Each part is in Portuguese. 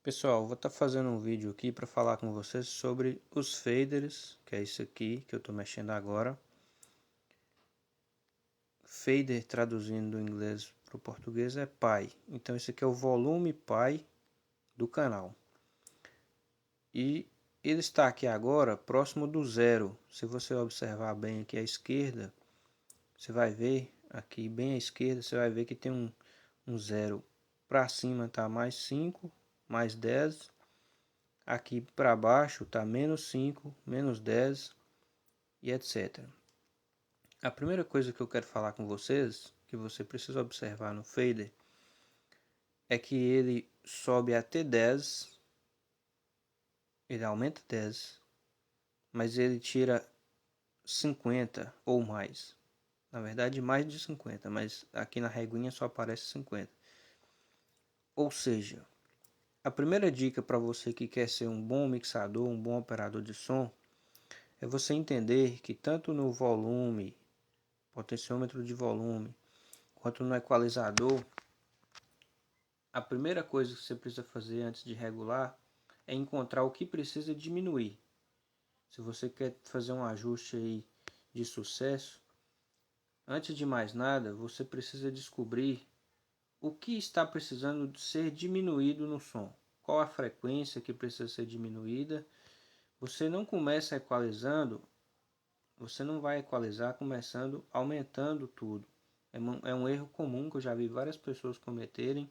Pessoal, vou estar fazendo um vídeo aqui para falar com vocês sobre os faders, que é isso aqui que eu estou mexendo agora. Fader, traduzindo do inglês para o português, é pi. Então esse aqui é o volume pi do canal. E ele está aqui agora próximo do zero. Se você observar bem aqui à esquerda, você vai ver aqui bem à esquerda, você vai ver que tem um zero. Para cima está mais 5, mais 10. Aqui para baixo está menos 5, menos 10 e etc. A primeira coisa que eu quero falar com vocês, que você precisa observar no fader, é que ele sobe até 10, ele aumenta 10, mas ele tira 50 ou mais. Na verdade, mais de 50, mas aqui na reguinha só aparece 50. Ou seja, a primeira dica para você que quer ser um bom mixador, um bom operador de som, é você entender que tanto no volume, potenciômetro de volume, quanto no equalizador, a primeira coisa que você precisa fazer antes de regular é encontrar o que precisa diminuir. Se você quer fazer um ajuste aí de sucesso, antes de mais nada, você precisa descobrir o que está precisando de ser diminuído no som. Qual a frequência que precisa ser diminuída. Você não começa equalizando, você não vai equalizar começando aumentando tudo. É um erro comum que eu já vi várias pessoas cometerem.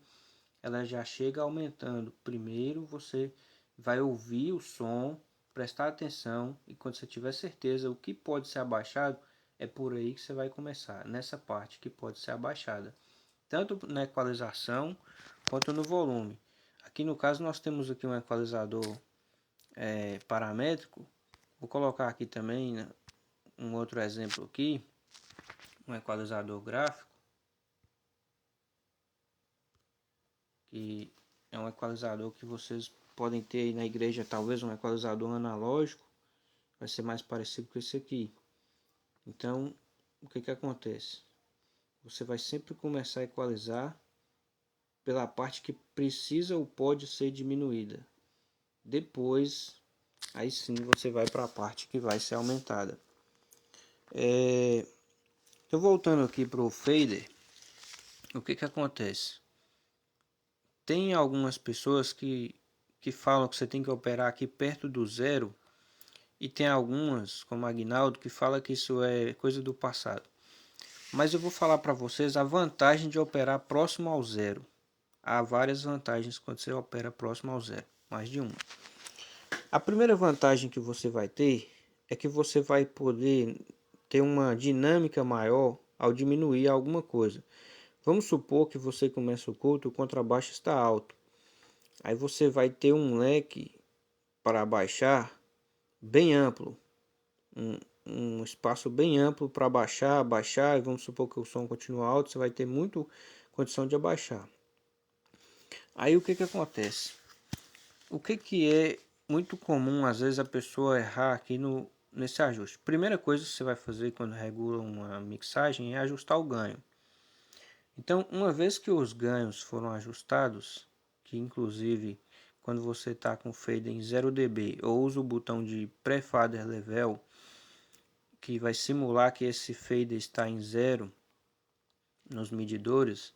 Ela já chega aumentando. Primeiro você vai ouvir o som, prestar atenção, e quando você tiver certeza o que pode ser abaixado, é por aí que você vai começar, nessa parte que pode ser abaixada, tanto na equalização quanto no volume. Aqui no caso nós temos aqui um equalizador paramétrico. Vou colocar aqui também, né, um outro exemplo aqui, um equalizador gráfico, que é um equalizador que vocês podem ter aí na igreja, talvez um equalizador analógico, vai ser mais parecido com esse aqui. Então, o que acontece? Você vai sempre começar a equalizar pela parte que precisa ou pode ser diminuída. Depois, aí sim você vai para a parte que vai ser aumentada. Então, voltando aqui para o fader, o que acontece? Tem algumas pessoas que falam que você tem que operar aqui perto do zero, e tem algumas, como Agnaldo, que fala que isso é coisa do passado. Mas eu vou falar para vocês a vantagem de operar próximo ao zero. Há várias vantagens quando você opera próximo ao zero, mais de uma. A primeira vantagem que você vai ter é que você vai poder ter uma dinâmica maior ao diminuir alguma coisa. Vamos supor que você começa o culto, o contrabaixo está alto. Aí você vai ter um leque para baixar bem amplo, um espaço bem amplo para baixar, e vamos supor que o som continue alto, você vai ter muito condição de abaixar. Aí o que acontece? O que é muito comum às vezes a pessoa errar aqui nesse ajuste? Primeira coisa que você vai fazer quando regula uma mixagem é ajustar o ganho. Então, uma vez que os ganhos foram ajustados, que inclusive quando você está com o fader em 0 dB ou usa o botão de pré-fader level, que vai simular que esse fader está em 0 nos medidores,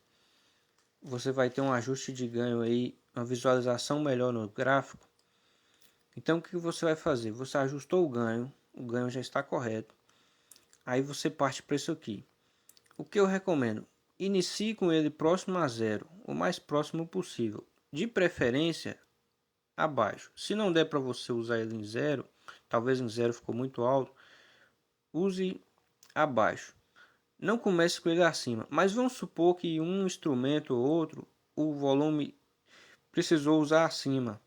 você vai ter um ajuste de ganho aí, uma visualização melhor no gráfico. Então o que você vai fazer? Você ajustou o ganho já está correto. Aí você parte para isso aqui. O que eu recomendo? Inicie com ele próximo a zero, o mais próximo possível. De preferência, abaixo. Se não der para você usar ele em zero, talvez em zero ficou muito alto, use abaixo. Não comece com ele acima, mas vamos supor que um instrumento ou outro, o volume precisou usar acima.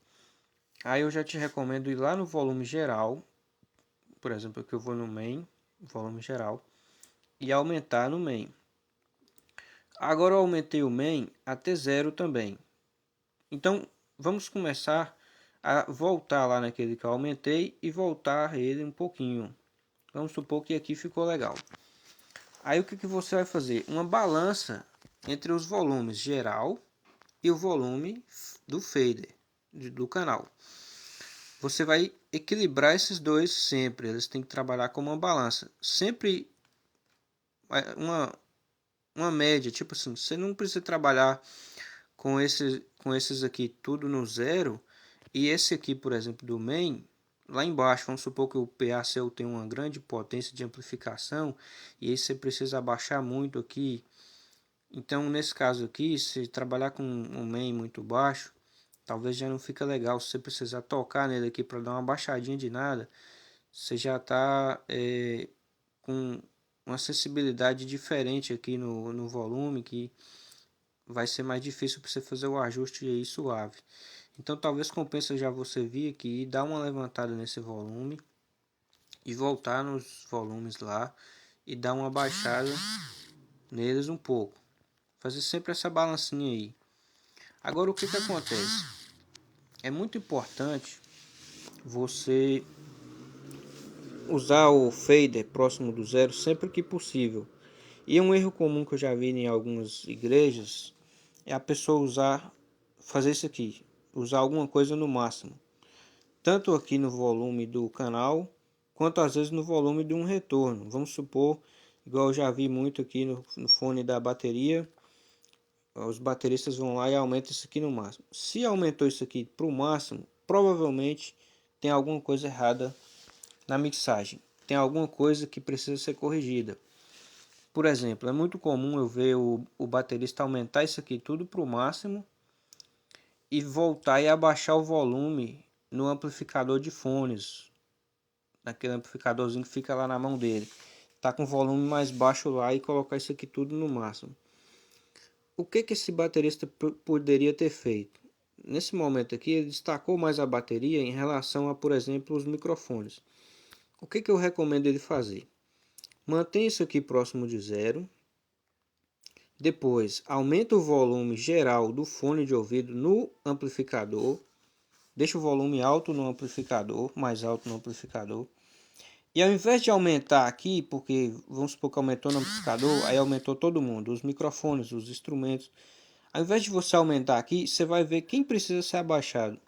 Aí eu já te recomendo ir lá no volume geral, por exemplo, que eu vou no main, volume geral, e aumentar no main. Agora eu aumentei o main até zero também. Então vamos começar a voltar lá naquele que eu aumentei e voltar ele um pouquinho. Vamos supor que aqui ficou legal. Aí o que você vai fazer? Uma balança entre os volumes geral e o volume do fader. do canal. Você vai equilibrar esses dois sempre, eles têm que trabalhar como uma balança. Sempre uma média, tipo assim, você não precisa trabalhar com esses aqui tudo no zero, e esse aqui, por exemplo, do main, lá embaixo, vamos supor que o PA seu tem uma grande potência de amplificação, e aí você precisa abaixar muito aqui. Então, nesse caso aqui, se trabalhar com um main muito baixo, talvez já não fica legal. Se você precisar tocar nele aqui para dar uma baixadinha de nada, você já está com uma sensibilidade diferente aqui no volume, que vai ser mais difícil para você fazer o ajuste aí suave. Então talvez compensa já você vir aqui e dar uma levantada nesse volume e voltar nos volumes lá e dar uma baixada neles um pouco. Fazer sempre essa balancinha aí. Agora o que acontece? É muito importante você usar o fader próximo do zero sempre que possível. E um erro comum que eu já vi em algumas igrejas é a pessoa fazer isso aqui, usar alguma coisa no máximo, tanto aqui no volume do canal, quanto às vezes no volume de um retorno. Vamos supor, igual eu já vi muito aqui no fone da bateria, os bateristas vão lá e aumentam isso aqui no máximo. Se aumentou isso aqui para o máximo, provavelmente tem alguma coisa errada na mixagem. Tem alguma coisa que precisa ser corrigida. Por exemplo, é muito comum eu ver o baterista aumentar isso aqui tudo para o máximo e voltar e abaixar o volume no amplificador de fones, naquele amplificadorzinho que fica lá na mão dele. Tá com o volume mais baixo lá e colocar isso aqui tudo no máximo. O que esse baterista poderia ter feito? Nesse momento aqui, ele destacou mais a bateria em relação a, por exemplo, os microfones. O que eu recomendo ele fazer? Mantenha isso aqui próximo de zero. Depois, aumenta o volume geral do fone de ouvido no amplificador. Deixa o volume alto no amplificador, mais alto no amplificador. E ao invés de aumentar aqui, porque vamos supor que aumentou no amplificador, aí aumentou todo mundo, os microfones, os instrumentos. Ao invés de você aumentar aqui, você vai ver quem precisa ser abaixado.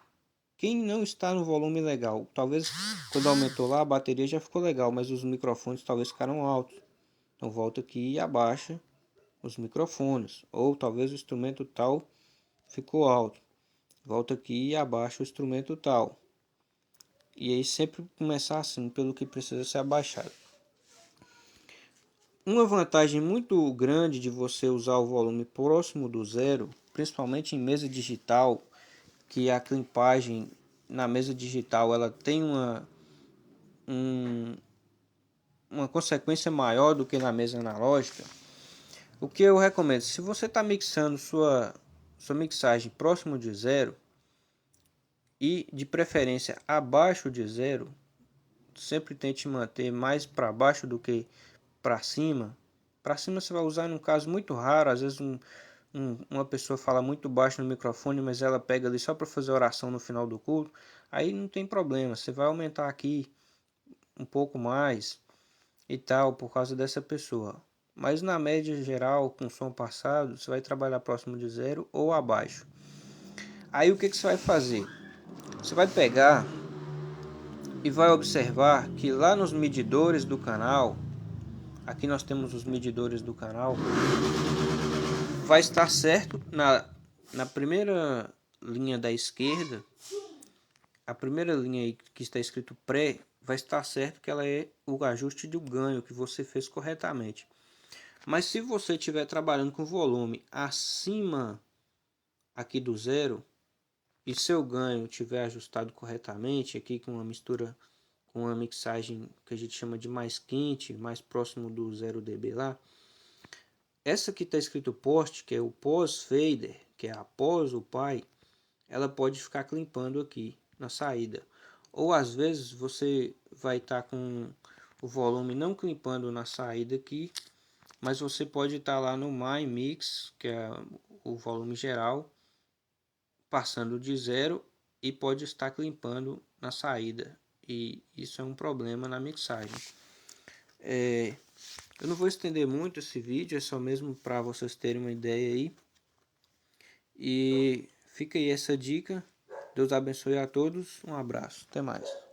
Quem não está no volume legal. Talvez quando aumentou lá a bateria já ficou legal, mas os microfones talvez ficaram altos. Então volta aqui e abaixa os microfones. Ou talvez o instrumento tal ficou alto. Volta aqui e abaixa o instrumento tal. E aí sempre começar assim, pelo que precisa ser abaixado. Uma vantagem muito grande de você usar o volume próximo do zero, principalmente em mesa digital, que a clipagem na mesa digital ela tem uma consequência maior do que na mesa analógica. O que eu recomendo, se você está mixando sua mixagem próximo de zero e de preferência abaixo de zero, sempre tente manter mais para baixo do que para cima. Para cima você vai usar num caso muito raro, às vezes uma pessoa fala muito baixo no microfone, mas ela pega ali só para fazer oração no final do culto, aí não tem problema, você vai aumentar aqui um pouco mais e tal, por causa dessa pessoa. Mas na média geral, com som passado, você vai trabalhar próximo de zero ou abaixo. Aí o que você vai fazer? Você vai pegar e vai observar que lá nos medidores do canal, aqui nós temos os medidores do canal, vai estar certo na primeira linha da esquerda, a primeira linha aí que está escrito pré, vai estar certo que ela é o ajuste do ganho que você fez corretamente. Mas se você estiver trabalhando com volume acima aqui do zero e seu ganho estiver ajustado corretamente, aqui com uma mistura, com uma mixagem que a gente chama de mais quente, mais próximo do 0 dB lá, essa que está escrito post, que é o pós-fader, que é após o pai, ela pode ficar clipando aqui na saída. Ou às vezes você vai estar com o volume não clipando na saída aqui, mas você pode estar lá no My Mix, que é o volume geral, passando de zero e pode estar clipando na saída. E isso é um problema na mixagem. Eu não vou estender muito esse vídeo, é só mesmo para vocês terem uma ideia aí. E fica aí essa dica Deus abençoe a todos. Um abraço. Até mais.